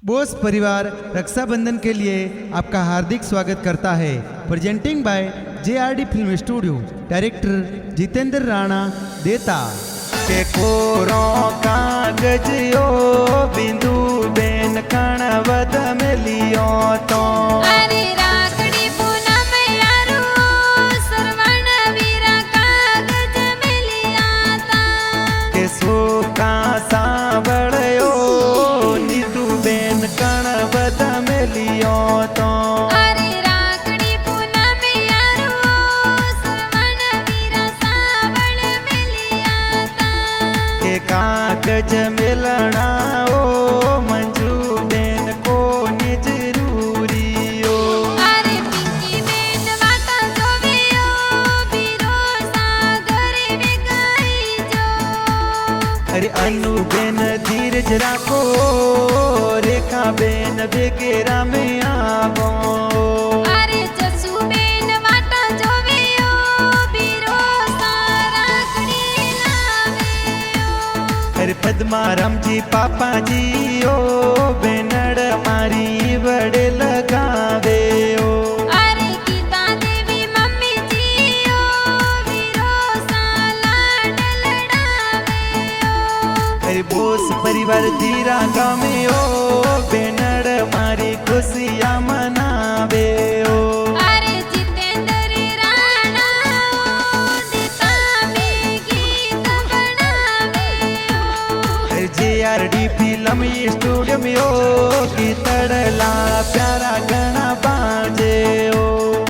बोस परिवार रक्षाबंधन के लिए आपका हार्दिक स्वागत करता है। Presenting by JRD film studio, director Jitendra Rana देता। के कोरो कागजियो बिंदु बेन कणवद मिलियो तो अरे राखड़ी पूनम यारो सरवण वीरा कागज मिलिया ता के सूका सावड़यो नीतू बेन कणवद मिलियो तो अरे राखड़ी पूनम यारो सरवण वीरा सावण मिलिया ता के कागज मिलना ओ मंजू बेन को जरूरियो अरे पिंकी बेन वाता जोवियो बीरो सागर विगाई जो अरे अनु बेन धीरज राखो रेखा बेन बेगेरा में आवो अरे जसू बेन वाता जोवियो बीरो साराखड़ी लावेयो अरे पद्मा रामजी पापा जी ओ बेनड़ मारी बड़े लगावे ओ अरे गीता देवी मम्मी जी ओ वीरो सालाड लड़ावेयो अरे बोस परिवार धीरा गावे ओ बेनड़ मारी खुशियाँ मनावे ओ अरे जितेंद्र राणा ओ दिता में गीत बनावेयो JRD फिल्म स्टूडियो में ओ